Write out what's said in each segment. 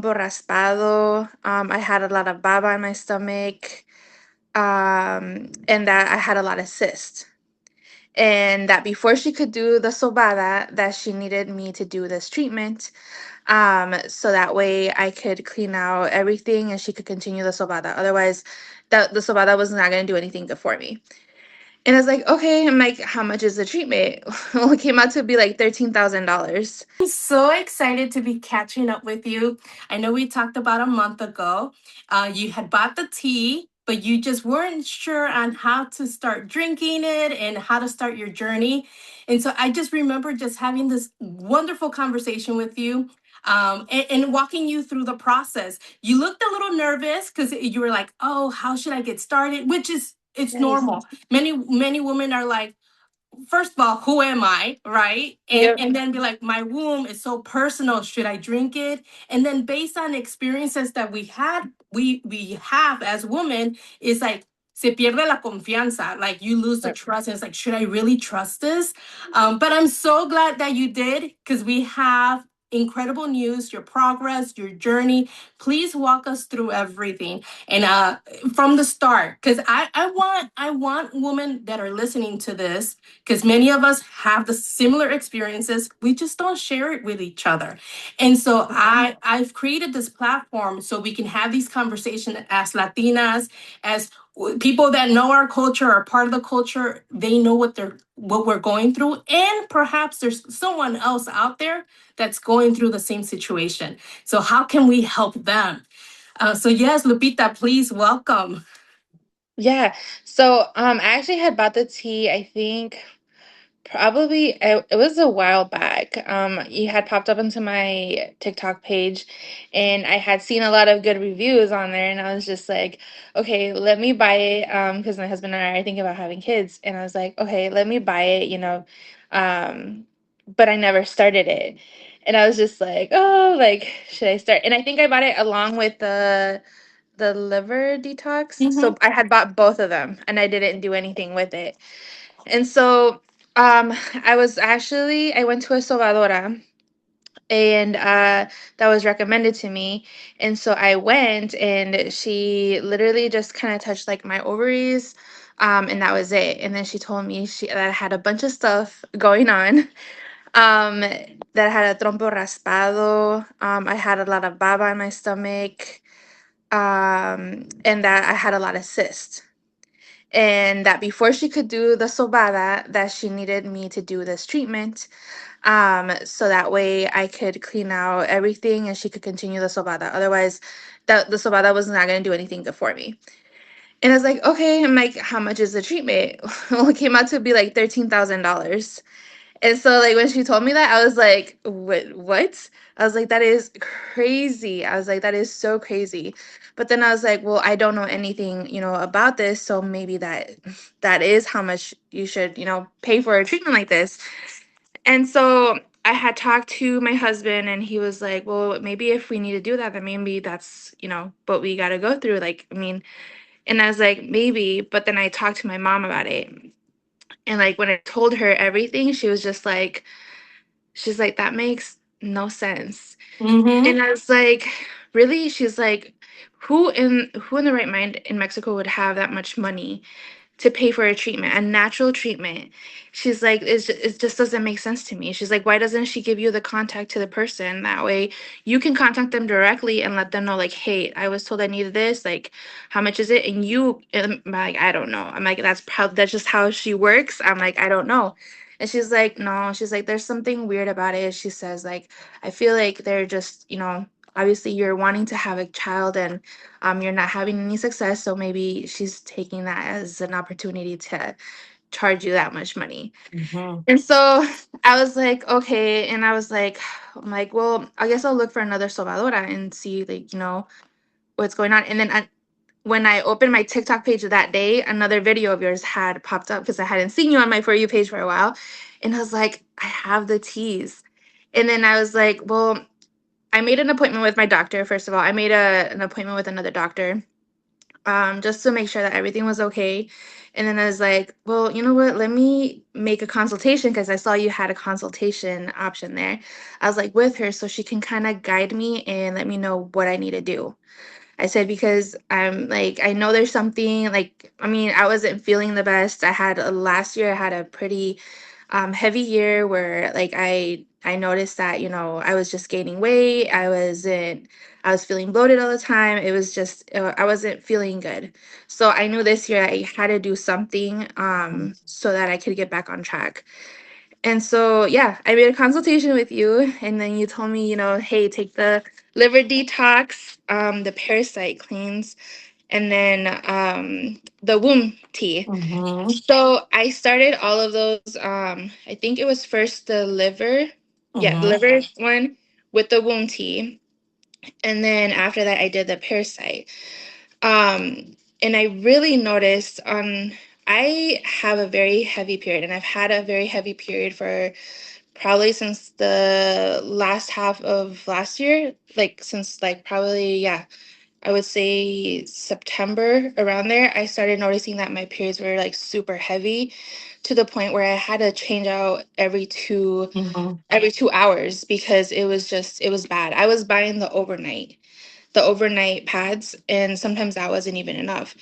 raspado. I had a lot of baba in my stomach, and that I had a lot of cysts. And that before she could do the sobada, that she needed me to do this treatment, so that way I could clean out everything and she could continue the sobada. Otherwise, the sobada was not going to do anything good for me. And I was like, okay. I'm like, how much is the treatment? Well, it came out to be like $13,000. So excited to be catching up with you. I know we talked about a month ago. You had bought the tea, but you just weren't sure on how to start drinking it and how to start your journey. And so I just remember just having this wonderful conversation with you. And walking you through the process. You looked a little nervous because you were like, "Oh, how should I get started?" Which is it's Yes. normal. Many women are like, first of all, who am I, right? And Yep. and then be like, my womb is so personal. Should I drink it? And then based on experiences that we have as women, is like se pierde la confianza. Like you lose the trust. And it's like, should I really trust this? But I'm so glad that you did because we have incredible news, your progress, your journey. Please walk us through everything. And from the start, because I want women that are listening to this, because many of us have the similar experiences, we just don't share it with each other. And so I've created this platform so we can have these conversations as Latinas, as people that know our culture, are part of the culture. They know what we're going through, and perhaps there's someone else out there that's going through the same situation. So how can we help them? So yes, Lupita, please welcome. Yeah. So I actually had bought the tea, I think probably it was a while back. You had popped up into my TikTok page, and I had seen a lot of good reviews on there, and I was just like, okay, let me buy it. Because my husband and I are thinking about having kids, and I was like, okay, let me buy it. Um, but I never started it, and I was just like, oh, like should I start? And I think I bought it along with the liver detox. So Mm-hmm. I had bought both of them, and I didn't do anything with it. And so I went to a sobadora, and that was recommended to me. And so I went, and she literally just kind of touched like my ovaries, and that was it. And then she told me that I had a bunch of stuff going on. That I had a trompo raspado. I had a lot of baba in my stomach. And that I had a lot of cysts, and that before she could do the sobada, that she needed me to do this treatment, so that way I could clean out everything and she could continue the sobada. Otherwise, the sobada was not going to do anything good for me. And I was like, okay. I'm like, how much is the treatment? Well, it came out to be like $13,000. And so like when she told me that, I was like, what? I was like, that is crazy. I was like, that is so crazy. But then I was like, well, I don't know anything, about this, so maybe that is how much you should, pay for a treatment like this. And so I had talked to my husband, and he was like, well, maybe if we need to do that, then maybe that's, what we got to go through. Like, I mean, and I was like, maybe. But then I talked to my mom about it. And like when I told her everything, she's like, that makes no sense. Mm-hmm. And I was like, really? She's like, who in the right mind in Mexico would have that much money to pay for a treatment, a natural treatment? She's like, it just doesn't make sense to me. She's like, why doesn't she give you the contact to the person? That way you can contact them directly and let them know, like, hey, I was told I needed this. Like, how much is it? And I'm like, I don't know. I'm like, that's just how she works. I'm like, I don't know. And she's like, no. She's like, there's something weird about it. She says, like, I feel like they're just, obviously you're wanting to have a child, and you're not having any success, so maybe she's taking that as an opportunity to charge you that much money. Mm-hmm. And so I was like, okay. And I was like, I'm like, well, I guess I'll look for another sobadora and see, like, what's going on. And then when I opened my TikTok page that day, another video of yours had popped up because I hadn't seen you on my For You page for a while. And I was like, I have the teas. And then I was like, well, I made an appointment with my doctor. First of all, I made an appointment with another doctor, just to make sure that everything was okay. And then I was like, well, you know what? Let me make a consultation because I saw you had a consultation option there. I was like, with her, so she can kind of guide me and let me know what I need to do. I said, because I'm like, I know there's something like, I mean, I wasn't feeling the best. I had last year, I had a pretty heavy year where like I noticed that, you know, I was just gaining weight. I was feeling bloated all the time. It was just, I wasn't feeling good. So I knew this year I had to do something so that I could get back on track. And so, yeah, I made a consultation with you, and then you told me, you know, hey, take the liver detox, the parasite cleanse, and then the womb tea. Mm-hmm. So I started all of those. I think it was first the liver, yeah, the Mm-hmm. liver one with the womb tea, and then after that I did the parasite. And I really noticed I have a very heavy period, and I've had a very heavy period for probably since the last half of last year, like since like probably, yeah, I would say September around there, I started noticing that my periods were like super heavy to the point where I had to change out Mm-hmm. every 2 hours because it was bad. I was buying the overnight pads, and sometimes that wasn't even enough.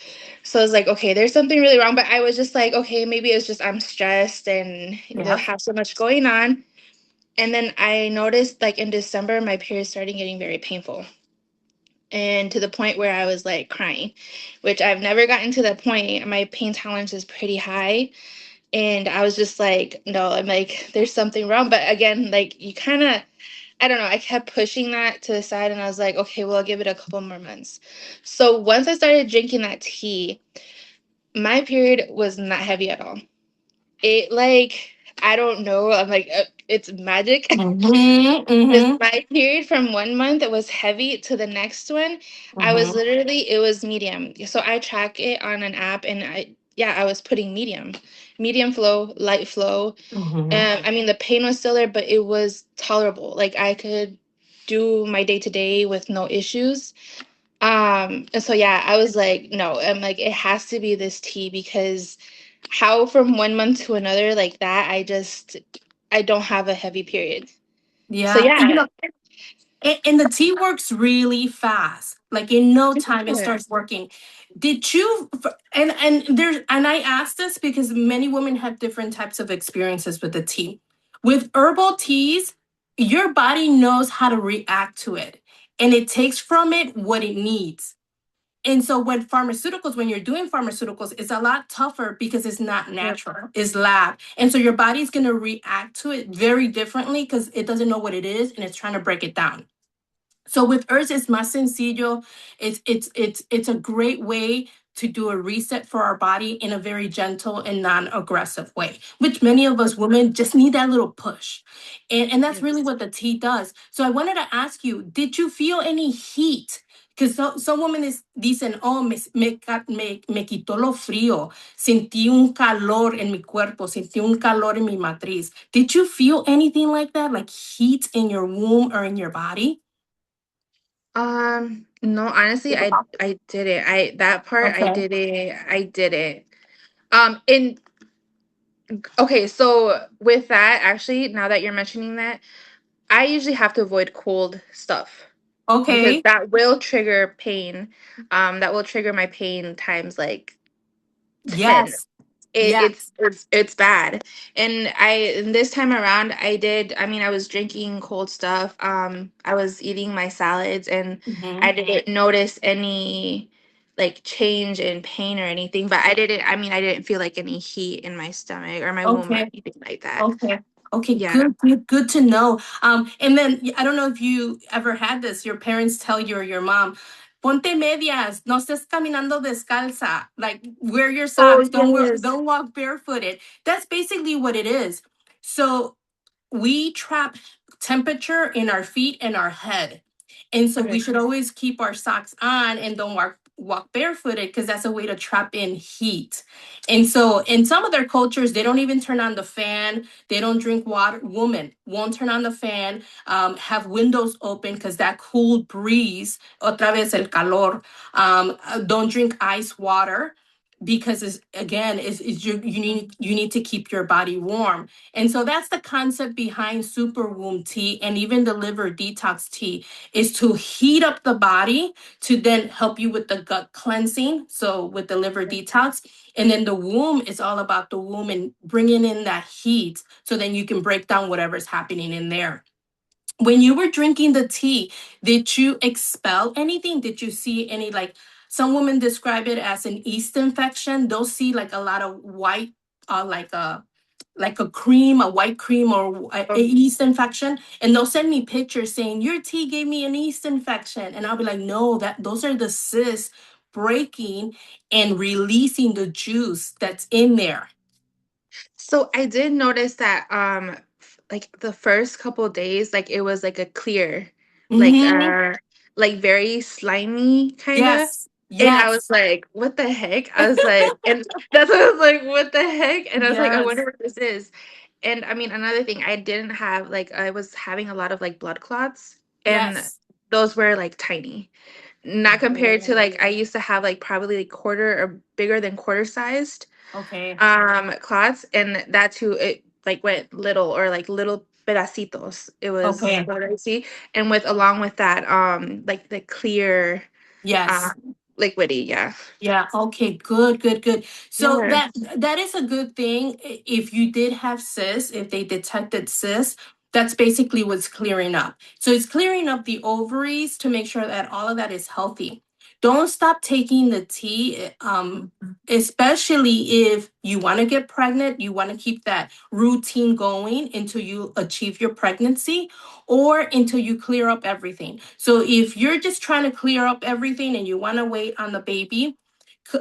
So I was like, okay, there's something really wrong. But I was just like, okay, maybe it's just I'm stressed and they Yeah. have so much going on. And then I noticed like in December, my periods started getting very painful. And to the point where I was like crying, which I've never gotten to that point. My pain tolerance is pretty high. And I was just like, no, I'm like, there's something wrong. But again, like you kind of, I don't know, I kept pushing that to the side and I was like, okay, well, I'll give it a couple more months. So once I started drinking that tea, my period was not heavy at all. It like, I don't know, I'm like, it's magic. Mm-hmm. Because Mm-hmm. my period from 1 month it was heavy to the next one, I was Mm-hmm. literally it was medium. So I track it on an app, and I was putting medium flow, light flow. Mm-hmm. I mean the pain was still there, but it was tolerable. Like I could do my day to day with no issues. And so yeah, I was like, no, I'm like it has to be this tea because how from 1 month to another like that, I don't have a heavy period. So Yeah. And, yeah. and the tea works really fast. Like in no time, it starts working. Did you? And I asked this because many women have different types of experiences with the tea. With herbal teas, your body knows how to react to it, and it takes from it what it needs. And so when you're doing pharmaceuticals, it's a lot tougher because it's not Yep. natural, it's lab. And so your body's going to react to it very differently because it doesn't know what it is and it's trying to break it down. So with herbs, it's más sencillo. It's a great way to do a reset for our body in a very gentle and non-aggressive way, which many of us women just need that little push. And that's really Yes. what the tea does. So I wanted to ask you, did you feel any heat? Because some women dicen, oh, me quitó lo frío, sentí un calor en mi cuerpo, sentí un calor en mi matriz. Did you feel anything like that, like heat in your womb or in your body? No, honestly, I did it. That part I Okay. did it. I did it. And okay, so with that, actually, now that you're mentioning that, I usually have to avoid cold stuff because Okay. that will trigger pain. That will trigger my pain times like 10. Yes. it, it's Yes. it's bad. And this time around I mean I was drinking cold stuff, I was eating my salads, and I Hmm. didn't notice any like change in pain or anything, but I didn't feel like any heat in my stomach or my womb or Okay. anything like that. Okay. Okay. Yeah. Good to know. And then I don't know if you ever had this. Your parents tell you or your mom, ponte medias, no estés caminando descalza. Like wear your Oh socks. yes. Don't walk barefooted. That's basically what it is. So we trap temperature in our feet and our head. And so we Okay. should always keep our socks on and don't walk barefooted because that's a way to trap in heat. And so in some of their cultures, they don't even turn on the fan. They don't drink water. Women won't turn on the fan, have windows open because that cool breeze, otra vez el calor. Don't drink ice water because it's, again, you need to keep your body warm. And so that's the concept behind super womb tea and even the liver detox tea, is to heat up the body to then help you with the gut cleansing. So with the liver detox, and then the womb is all about the womb and bringing in that heat so then you can break down whatever's happening in there. When you were drinking the tea, did you expel anything? Did you see any, like, some women describe it as an yeast infection? They'll see like a lot of white, like a cream, a white cream, or a Um, yeast infection, and they'll send me pictures saying your tea gave me an yeast infection, and I'll be like, no, that those are the cysts breaking and releasing the juice that's in there. So I did notice that like the first couple days, like it was like a clear, like Mm-hmm. like very slimy kind of. Yes. And I was Yes. like, what the heck? I was like, and that's what I was like, what the heck? And I was like, I wonder Yes. what this is. And I mean, another thing, I didn't have like I was having a lot of like blood clots, and Yes. those were like tiny. Not compared to like I used to have like probably like quarter or bigger than quarter sized Okay. clots, and that too it like went little or like little pedacitos. It was Okay. what I see. And with along with that like the clear Yes. liquidy, yeah. Yeah. Okay. Good. Good. Good. So Yeah. that is a good thing. If you did have cysts, if they detected cysts, that's basically what's clearing up. So it's clearing up the ovaries to make sure that all of that is healthy. Don't stop taking the tea, especially if you want to get pregnant. You want to keep that routine going until you achieve your pregnancy or until you clear up everything. So if you're just trying to clear up everything and you want to wait on the baby,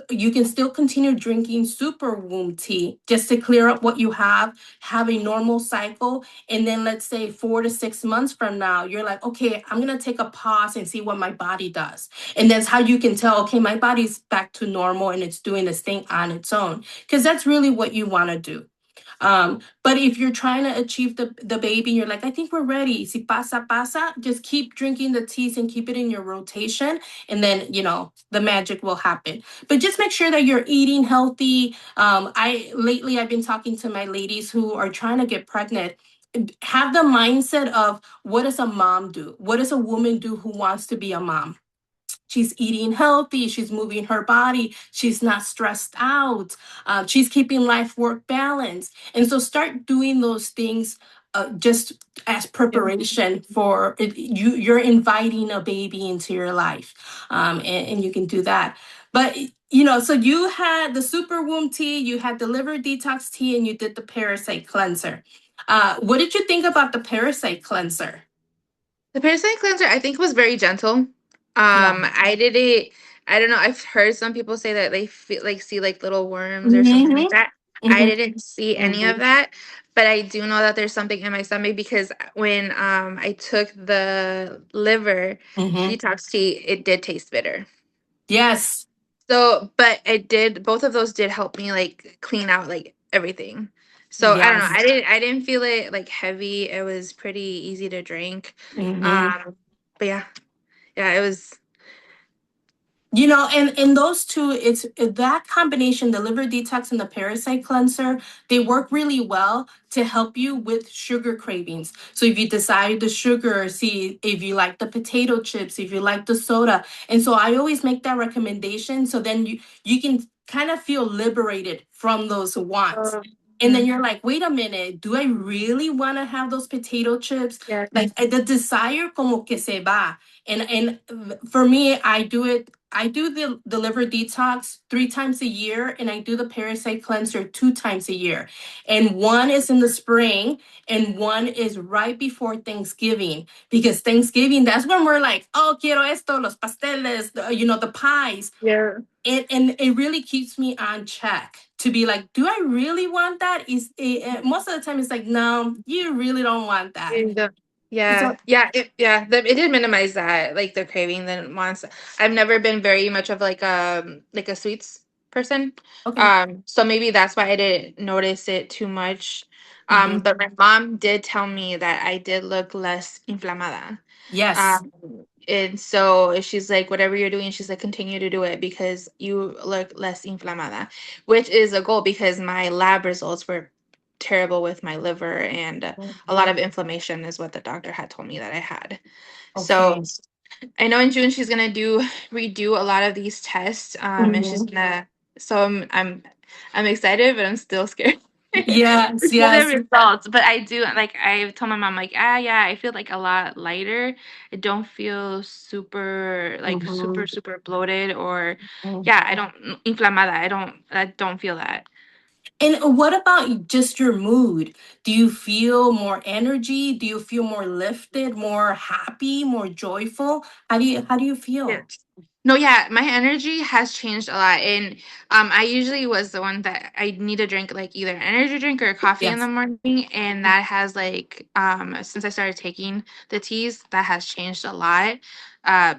you can still continue drinking super womb tea just to clear up what you have a normal cycle. And then let's say 4 to 6 months from now, you're like, okay, I'm going to take a pause and see what my body does. And that's how you can tell, okay, my body's back to normal and it's doing this thing on its own. Because that's really what you want to do. But if you're trying to achieve the baby and you're like, I think we're ready, si pasa, pasa, just keep drinking the teas and keep it in your rotation. And then, the magic will happen. But just make sure that you're eating healthy. Lately, I've been talking to my ladies who are trying to get pregnant. Have the mindset of, what does a mom do? What does a woman do who wants to be a mom? She's eating healthy, she's moving her body, she's not stressed out, she's keeping life work balance. And so start doing those things, just as Yeah. preparation for it. You're inviting a baby into your life, and you can do that. But so you had the super womb tea, you had the liver detox tea, and you did the parasite cleanser. What did you think about the parasite cleanser? The parasite cleanser I think was very gentle. Yeah. I did it. I don't know. I've heard some people say that they feel like see like little worms or something like Mm-hmm. that. I Mm-hmm. didn't see any of Mm-hmm. that, but I do know that there's something in my stomach because when I took the liver Mm-hmm. detox tea, it did taste bitter. Yes. So, but it did. Both of those did help me like clean out like everything. So I don't know. Yes. I didn't feel it like heavy. It was pretty easy to drink. Mm-hmm. But yeah, yeah, it was. And in those two, it's that combination, the liver detox and the parasite cleanser, they work really well to help you with sugar cravings. So if you decide the sugar, see if you like the potato chips, if you like the soda. And so I always make that recommendation. So then you can kind of feel liberated from those wants. And then Mhm. you're like, wait a minute, do I really want to have those potato chips? Yeah. Like the desire como que se va. And for me, I do the liver detox 3 times a year, and I do the parasite cleanser 2 times a year. And one is in the spring, and one is right before Thanksgiving. Because Thanksgiving, that's when we're like, oh, quiero esto, los pasteles, the pies. Yeah. And it really keeps me on check to be like, do I really want that? Most of the time it's like, no, you really don't want that. Yeah. Yeah, So yeah, it did minimize that, like the craving. Then once, I've never been very much of like a sweets person, okay. so maybe that's why I didn't notice it too much. Hmm. But my mom did tell me that I did look less inflamada. Yes. Um, and so she's like, whatever you're doing, she's like, continue to do it because you look less inflamada, which is a goal because my lab results were terrible with my liver and a lot of inflammation is what the doctor had told me that I had. So Okay. I know in June she's gonna redo a lot of these tests, and she's Mhm. gonna. So I'm excited, but I'm still scared for Yes, the yes. results. But I do like I told my mom like yeah I feel like a lot lighter. I don't feel super like Mhm. super bloated or Mhm. yeah I don't inflamada. I don't feel that. And what about just your mood? Do you feel more energy? Do you feel more lifted, more happy, more joyful? How do you feel? Yes. No, yeah, my energy has changed a lot. And I usually was the one that I need to drink like either an energy drink or coffee in the Yes. morning. And that has like since I started taking the teas, that has changed a lot. Uh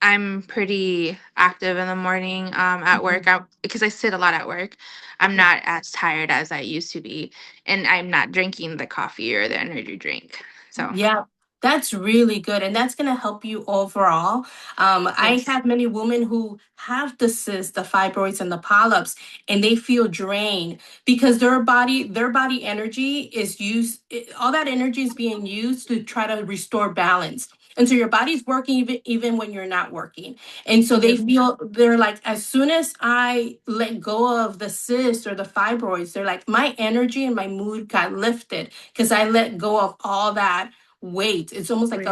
I'm pretty active in the morning at work Mhm. because I sit a lot at work. I'm Yeah. not as tired as I used to be. And I'm not drinking the coffee or the energy drink. So Yeah, that's really good. And that's going to help you overall. I yes. have many women who have the cysts, the fibroids, and the polyps, and they feel drained because their body energy is used, all that energy is being used to try to restore balance. And so your body's working even when you're not working. And so they Yes. feel they're like, as soon as I let go of the cyst or the fibroids, they're like, my energy and my mood got lifted because I let go of all that weight. It's almost like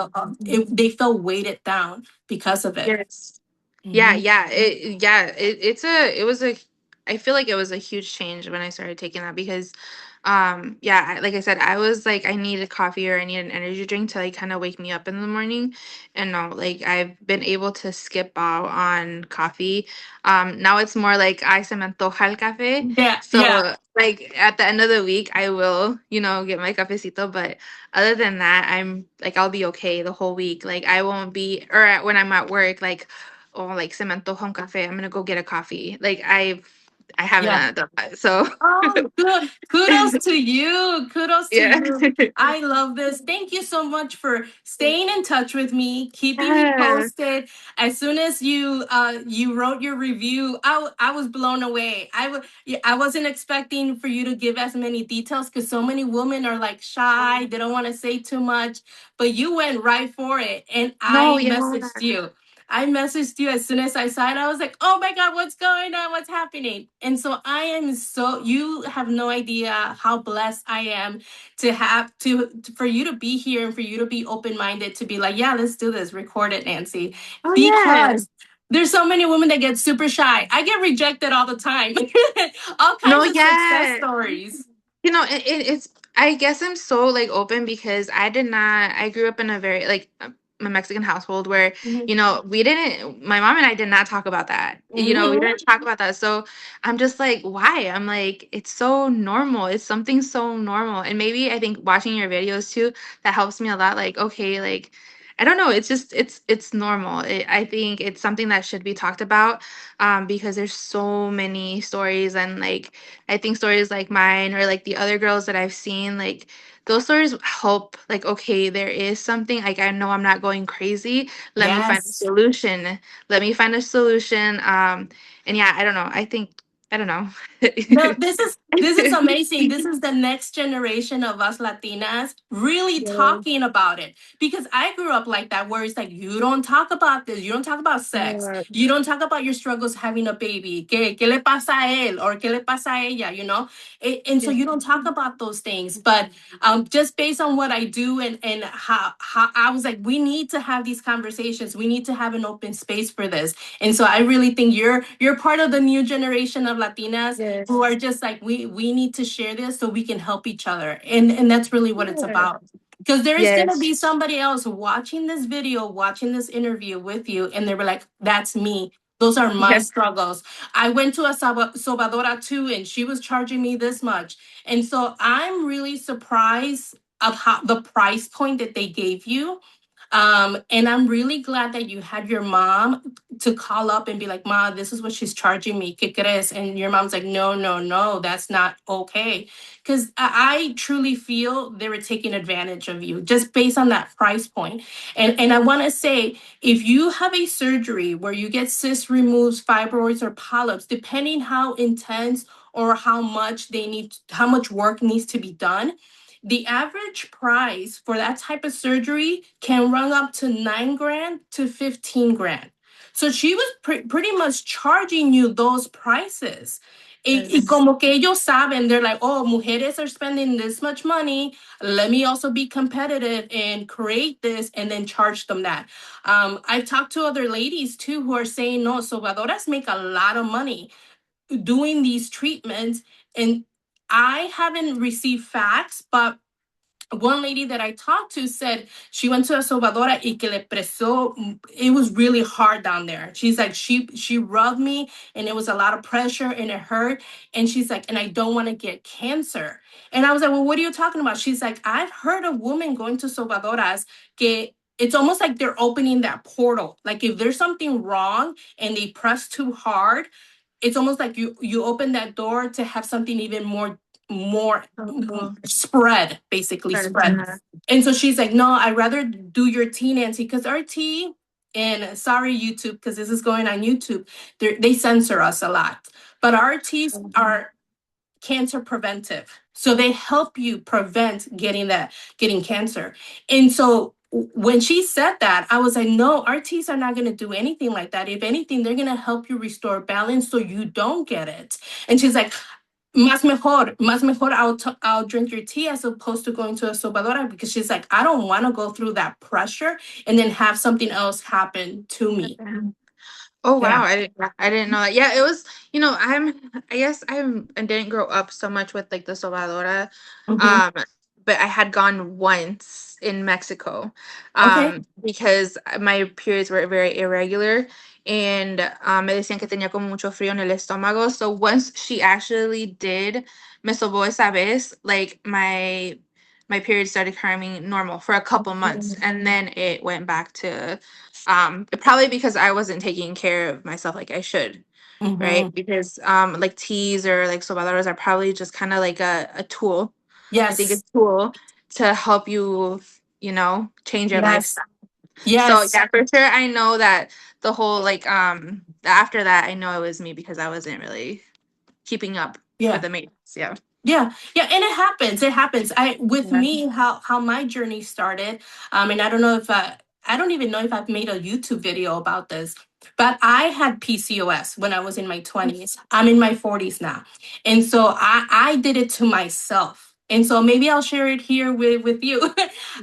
they felt weighted down because of it. Yes. Yeah, Mhm. yeah. It was a I feel like it was a huge change when I started taking that because yeah, like I said, I was like I needed coffee or I need an energy drink to like kind of wake me up in the morning. And no, like I've been able to skip out on coffee. Now it's more like I se me antoja el café. Yeah, yeah, So like at the end of the week I will, get my cafecito, but other than that, I'm like I'll be okay the whole week. Like I won't be when I'm at work like oh, like se me antoja un café. I'm gonna go get a coffee. Like I haven't yeah. done that. So Oh, good. Kudos to you. Kudos to yeah. you. I love this. Thank you so much for staying in touch with me, keeping me Yeah. posted. As soon as you wrote your review, I was blown away. I wasn't expecting for you to give as many details because so many women are like shy. They don't want to say too much, but you went right for it. And No, I yeah. messaged you. I messaged you as soon as I saw it. I was like, oh my God, what's going on? What's happening? And so you have no idea how blessed I am to have for you to be here and for you to be open minded to be like, yeah, let's do this, record it, Nancy. Oh yeah. Because there's so many women that get super shy. I get rejected all the time. All No, kinds of success yeah. stories. It's I guess I'm so like open because I grew up in a very like a Mexican household where Mhm. we didn't my mom and I did not talk about that. We Mhm. didn't talk about that. So I'm just like why? I'm like it's so normal. It's something so normal. And maybe I think watching your videos too that helps me a lot like okay like I don't know. It's just it's normal. I think it's something that should be talked about because there's so many stories and like I think stories like mine or like the other girls that I've seen, like those stories help. Like, okay, there is something. Like, I know I'm not going crazy. Let me find a Yes. solution. Let me find a solution. And yeah, I don't know. I don't know. No, this is amazing. This is the next generation of us Latinas really Yeah, talking about it. Because I grew up like that, where it's like you don't talk about this, you don't talk about sex, yeah, you don't talk about your struggles having a baby. ¿Qué le pasa a él or qué le pasa a ella? And so yeah, you don't talk about those things. But just based on what I do and how I was like, we need to have these conversations. We need to have an open space for this. And so I really think you're part of the new generation of Latinas who yes, are just like we need to share this so we can help each other, and that's really what it's yeah, about, because there is going to yes, be somebody else watching this video, watching this interview with you, and they were like, that's me, those are my yeah, struggles. I went to a sobadora too, and she was charging me this much. And so I'm really surprised of how the price point that they gave you. And I'm really glad that you had your mom to call up and be like, Ma, this is what she's charging me. ¿Qué crees? And your mom's like, no, no, no, that's not okay. Because I truly feel they were taking advantage of you just based on that price point. And I want to say, if you have a surgery where you get cysts removed, fibroids, or polyps, depending how intense or how much they need, how much work needs to be done, the average price for that type of surgery can run up to 9 grand to 15 grand. So she was pretty much charging you those prices. Y Yes. como que ellos saben, they're like, oh, mujeres are spending this much money. Let me also be competitive and create this and then charge them that. I've talked to other ladies too who are saying, no, sobadoras make a lot of money doing these treatments. And I haven't received facts, but one lady that I talked to said she went to a sobadora y que le presó. It was really hard down there. She's like, she rubbed me and it was a lot of pressure and it hurt. And she's like, and I don't want to get cancer. And I was like, well, what are you talking about? She's like, I've heard of women going to sobadoras que it's almost like they're opening that portal. Like if there's something wrong and they press too hard, it's almost like you open that door to have something even more Oh, spread, basically sorry. spread. And so she's like, no, I'd rather do your tea, Nancy, because our tea, and sorry, YouTube, because this is going on YouTube, they censor us a lot. But our teas are cancer preventive. So they help you prevent getting cancer. And so when she said that, I was like, no, our teas are not going to do anything like that. If anything, they're going to help you restore balance so you don't get it. And she's like, más mejor, I'll drink your tea as opposed to going to a sobadora, because she's like, I don't want to go through that pressure and then have something else happen to me. Okay. Oh Yeah. wow, I didn't know that. Yeah, it was, I guess I didn't grow up so much with like the sobadora. Mm-hmm. Um but I had gone once in Mexico. Okay. Because my periods were very irregular and me decían que tenía como mucho frío en el estómago. So once she actually did me sobó esa vez, like my period started coming normal for a couple months and then it went back to probably because I wasn't taking care of myself like I should, Mm-hmm. right? Because like teas or like sobadoras are probably just kind of like a tool. I think a Yes. tool to help you, change your Yes. lifestyle. So Yes. yeah, for sure I know that the whole like after that I know it was me because I wasn't really keeping up with Yeah. the maintenance. Yeah. Yeah, yeah, and it happens. It happens. I with Yeah. me, how my journey started. And I don't know if I don't even know if I've made a YouTube video about this, but I had PCOS when I was in my 20s. I'm in my 40s now, and so I did it to myself. And so maybe I'll share it here with you.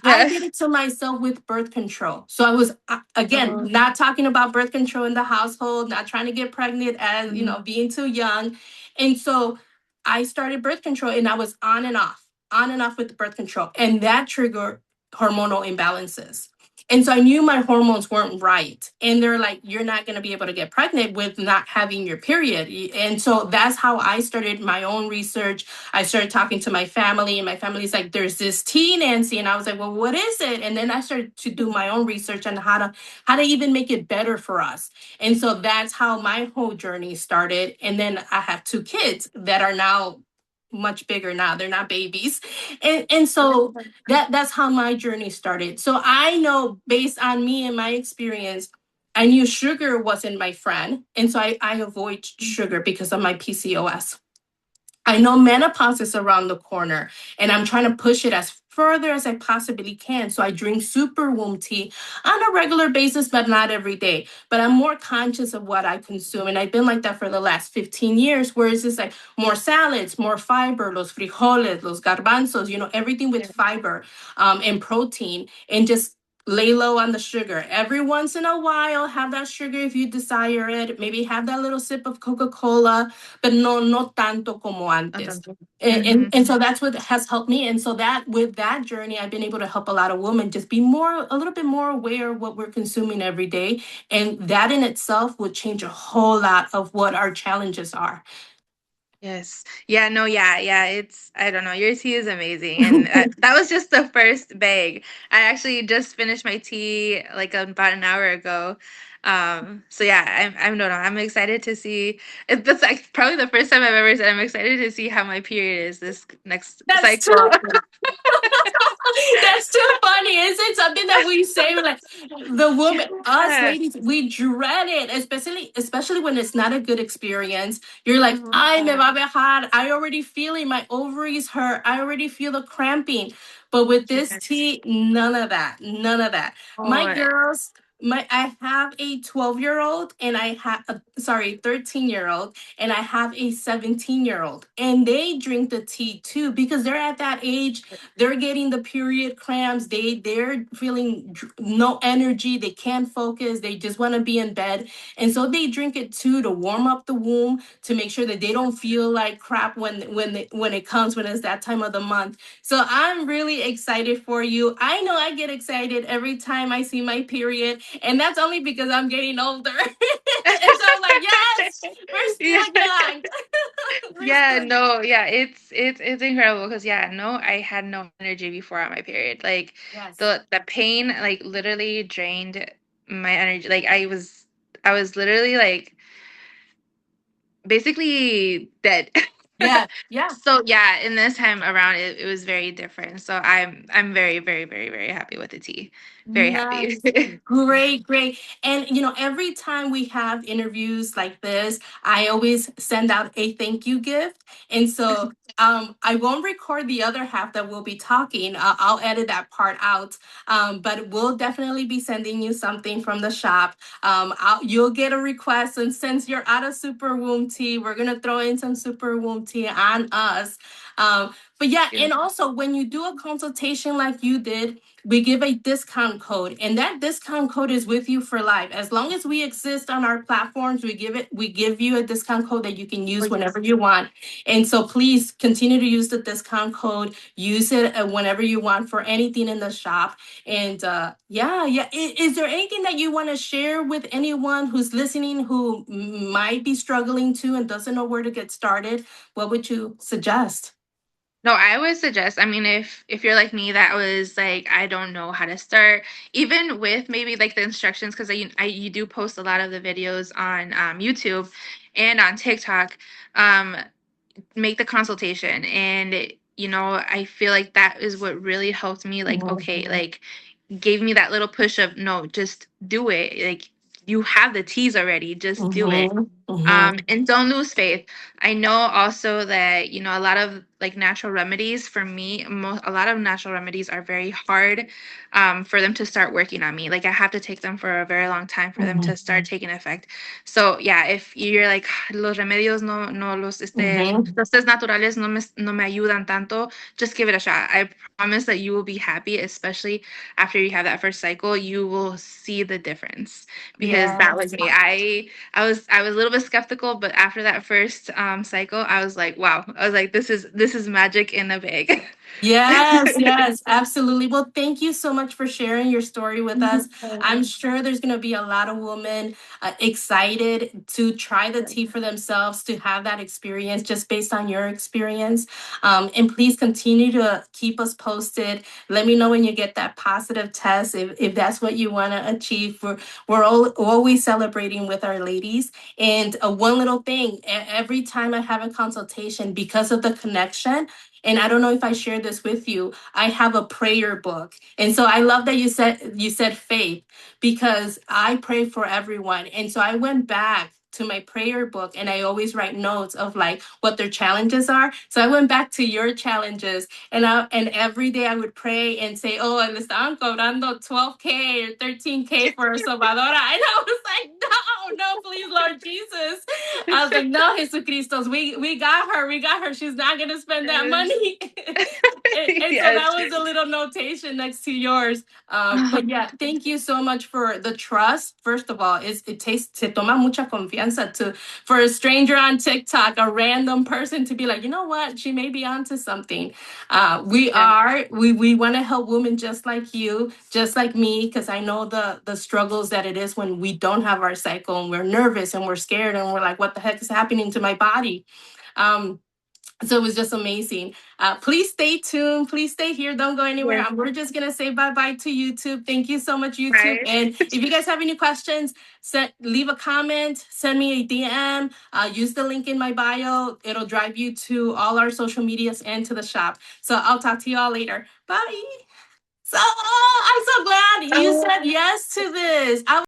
I Yeah. did it to myself with birth control. So I was again Oh, not talking about birth control in the household, not trying to get pregnant as mhm. being too young, and so I started birth control and I was on and off with the birth control. And that triggered hormonal imbalances. And so I knew my hormones weren't right. And they're like, you're not going to be able to get pregnant with not having your period. And so that's how I started my own research. I started talking to my family, and my family's like, there's this tea, Nancy. And I was like, well, what is it? And then I started to do my own research on how to even make it better for us. And so that's how my whole journey started. And then I have two kids that are now much bigger now. They're not babies. And so that's how my journey started. So I know based on me and my experience, I knew sugar wasn't my friend. And so I avoid sugar because of my PCOS. I know menopause is around the corner, and I'm trying to push it as further as I possibly can. So I drink super womb tea on a regular basis, but not every day. But I'm more conscious of what I consume. And I've been like that for the last 15 years, where it's just like more salads, more fiber, los frijoles, los garbanzos, everything with Yeah. fiber and protein, and just lay low on the sugar. Every once in a while, have that sugar if you desire it. Maybe have that little sip of Coca-Cola, but no tanto como antes. And, Mm-hmm. and so that's what has helped me. And so that with that journey, I've been able to help a lot of women just be a little bit more aware of what we're consuming every day. And that in itself would change a whole lot of what our challenges are. Yes. Yeah, no, yeah, yeah. It's, I don't know. Your tea is amazing. And that was just the first bag. I actually just finished my tea like about an hour ago. So yeah, no, no, I'm excited to see. That's like probably the first time I've ever said I'm excited to see how my period is this next That's cycle. too That's too funny. Is it something that we say like the woman, us Yeah. ladies, we dread it, especially when it's not a good experience. You're like, Mhm. ay, me va a dejar. I already feeling my ovaries hurt. I already feel the cramping. But with this Yes. tea, none of that. None of that. My Oh, girls, I have a 12-year-old and I have sorry, 13-year-old and I have a 17-year-old. And they drink the tea too because they're at that age, they're getting the period cramps, they're feeling no energy, they can't focus, they just want to be in bed, and so they drink it too to warm up the womb, to make sure that they don't feel like crap when it comes, when it's that time of the month. So I'm really excited for you. I know I get excited every time I see my period, and that's only because I'm getting older. And so I'm like, yes, we're yeah. still young. We're Yeah, still no, yeah, it's incredible because yeah, no, I had no energy before on my period. Like yes. the pain like literally drained my energy. Like I was literally like basically dead. Yeah, yeah. So yeah, in this time around it was very different. So I'm very, very, very, very happy with the tea. Very happy. Nice. Great, great. And every time we have interviews like this, I always send out a thank you gift. And so I won't record the other half that we'll be talking. I'll edit that part out. But we'll definitely be sending you something from the shop. You'll get a request. And since you're out of super womb tea, we're going to throw in some super womb tea on us. But yeah, Yeah. and also when you do a consultation like you did, we give a discount code, and that discount code is with you for life. As long as we exist on our platforms, we give you a discount code that you can Oh use yes. whenever you want. And so please continue to use the discount code, use it whenever you want for anything in the shop. And yeah, yeah. Is there anything that you want to share with anyone who's listening who might be struggling too and doesn't know where to get started? What would you suggest? No, I would suggest, I mean, if you're like me, that was like, I don't know how to start, even with maybe like the instructions, because you do post a lot of the videos on YouTube and on TikTok. Um, make the consultation, and I feel like that is what really helped me. Like, okay, Mhm. like gave me that little push of no, just do it. Like you have the teas already, just do it. Mhm. Mhm. And don't lose faith. I know also that, a lot of like natural remedies for me, a lot of natural remedies are very hard for them to start working on me. Like I have to take them for a very long time for them to Mhm. start taking effect. So yeah, if you're like, los remedios no Mhm. los tés naturales no me ayudan tanto, just give it a shot. I promise that you will be happy, especially after you have that first cycle. You will see the difference because that was Yes. me. I was a little bit skeptical, but after that first cycle, I was like, wow. I was like, this is magic in a bag. Yes, yes, absolutely. Well, thank you so much for sharing your story with us. I'm sure there's going to be a lot of women excited to try the tea for themselves, to have that experience just based on your experience. And please continue to keep us posted. Let me know when you get that positive test, if that's what you want to achieve. We're always celebrating with our ladies. And one little thing, every time I have a consultation, because of the connection, and I don't know if I shared this with you, I have a prayer book. And so I love that you said faith, because I pray for everyone. And so I went back to my prayer book and I always write notes of like what their challenges are. So I went back to your challenges, and every day I would pray and say, "Oh, le estaban cobrando 12K or 13K for a sobadora." And I was like, "No, no, please, Lord Jesus." I was like, "No, Jesucristo, we got her. We got her. She's not gonna spend that Yes. money." And so Yes. that was a little notation next to yours. But yeah, thank you so much for the trust. First of all, it takes se toma mucha confianza to for a stranger on TikTok, a random person, to be like, you know what, she may be onto something. Yeah. We want to help women just like you, just like me, because I know the struggles that it is when we don't have our cycle and we're nervous and we're scared and we're like, what the heck is happening to my body? So it was just amazing. Please stay tuned. Please stay here. Don't go anywhere. Yes. We're just gonna say bye bye to YouTube. Thank you so much, YouTube. Right. And if you guys have any questions, leave a comment. Send me a DM. Use the link in my bio. It'll drive you to all our social medias and to the shop. So I'll talk to you all later. Bye. So I'm so glad you Oh, said yes to this.